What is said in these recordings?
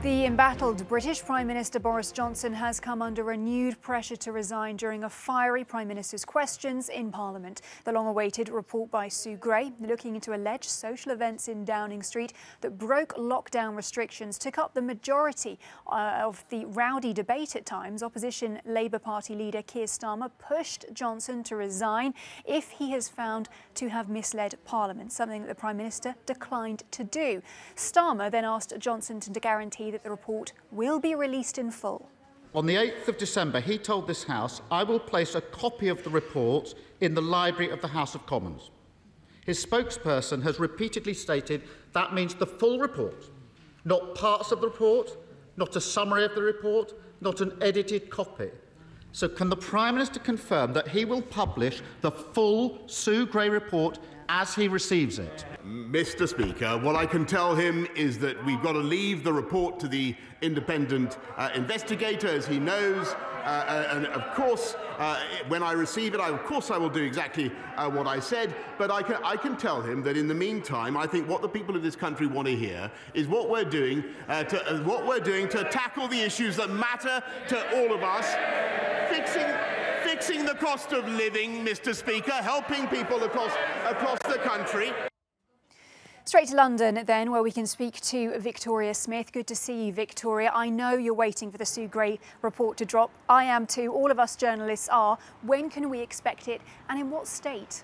The embattled British Prime Minister Boris Johnson has come under renewed pressure to resign during a fiery Prime Minister's questions in Parliament. The long-awaited report by Sue Gray, looking into alleged social events in Downing Street that broke lockdown restrictions, took up the majority of the rowdy debate at times. Opposition Labour Party leader Keir Starmer pushed Johnson to resign if he is found to have misled Parliament, something that the Prime Minister declined to do. Starmer then asked Johnson to guarantee that the report will be released in full. On the 8th of December, he told this House, "I will place a copy of the report in the library of the House of Commons." His spokesperson has repeatedly stated that means the full report, not parts of the report, not a summary of the report, not an edited copy. So can the Prime Minister confirm that he will publish the full Sue Gray report as he receives it? Mr. Speaker, what I can tell him is that we've got to leave the report to the independent investigator, as he knows. And of course, when I receive it, I will do exactly what I said. But I can tell him that in the meantime, I think what the people of this country want to hear is what we're doing to tackle the issues that matter to all of us, fixing the cost of living, Mr. Speaker, helping people across the country. Straight to London then, where we can speak to Victoria Smith. Good to see you, Victoria. I know you're waiting for the Sue Gray report to drop. I am too. All of us journalists are. When can we expect it, and in what state?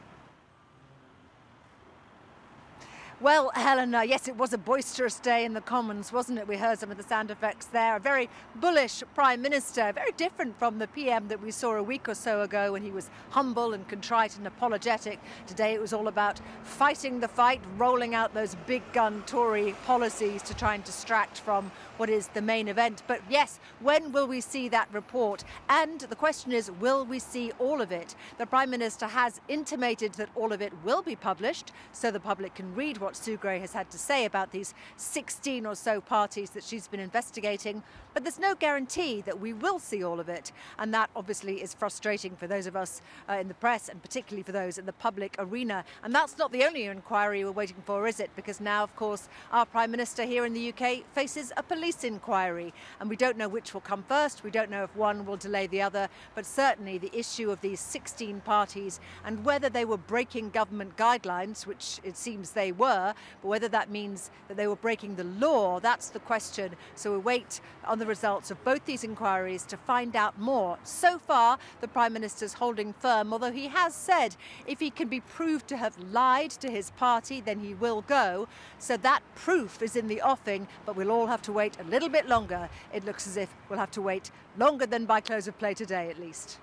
Well, Helen, yes, it was a boisterous day in the Commons, wasn't it? We heard some of the sound effects there. A very bullish Prime Minister, very different from the PM that we saw a week or so ago when he was humble and contrite and apologetic. Today it was all about fighting the fight, rolling out those big gun Tory policies to try and distract from what is the main event. But yes, when will we see that report? And the question is, will we see all of it? The Prime Minister has intimated that all of it will be published so the public can read what Sue Gray has had to say about these 16 or so parties that she's been investigating, but there's no guarantee that we will see all of it, and that obviously is frustrating for those of us in the press, and particularly for those in the public arena. And that's not the only inquiry we're waiting for, is it? Because now, of course, our Prime Minister here in the UK faces a police inquiry, and we don't know which will come first. We don't know if one will delay the other, but certainly the issue of these 16 parties and whether they were breaking government guidelines, which it seems they were, but whether that means that they were breaking the law, that's the question. So we wait on the results of both these inquiries to find out more. So far, the Prime Minister's holding firm, although he has said if he can be proved to have lied to his party, then he will go. So that proof is in the offing, but we'll all have to wait a little bit longer. It looks as if we'll have to wait longer than by close of play today, at least.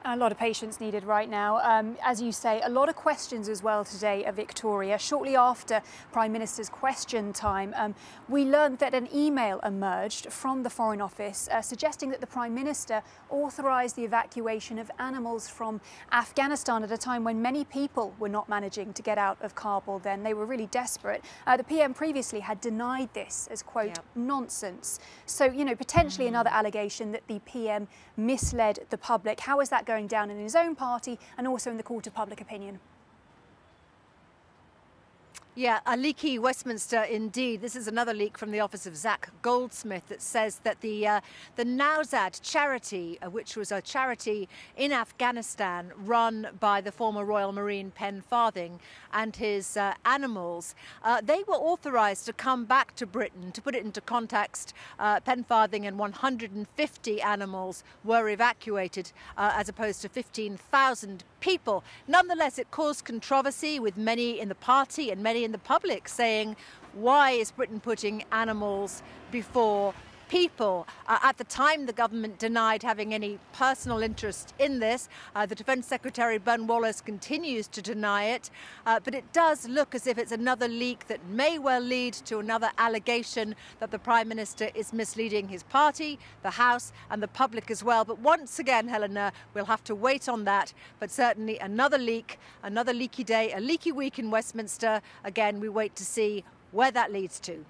A lot of patience needed right now. As you say, a lot of questions as well today, Victoria. Shortly after Prime Minister's question time, we learned that an email emerged from the Foreign Office suggesting that the Prime Minister authorised the evacuation of animals from Afghanistan at a time when many people were not managing to get out of Kabul then. They were really desperate. The PM previously had denied this as, quote, nonsense. So, you know, potentially another allegation that the PM misled the public. How is that going down in his own party and also in the court of public opinion? Yeah, a leaky Westminster indeed. This is another leak from the office of Zach Goldsmith that says that the Nowzad charity, which was a charity in Afghanistan run by the former Royal Marine Pen Farthing and his animals, they were authorised to come back to Britain. To put it into context, Pen Farthing and 150 animals were evacuated as opposed to 15,000 people. Nonetheless, it caused controversy with many in the party and many in the public saying, why is Britain putting animals before people? At the time, the government denied having any personal interest in this. The Defence Secretary, Ben Wallace, continues to deny it. But it does look as if it's another leak that may well lead to another allegation that the Prime Minister is misleading his party, the House and the public as well. But once again, Helena, we'll have to wait on that. But certainly another leak, another leaky day, a leaky week in Westminster. Again, we wait to see where that leads to.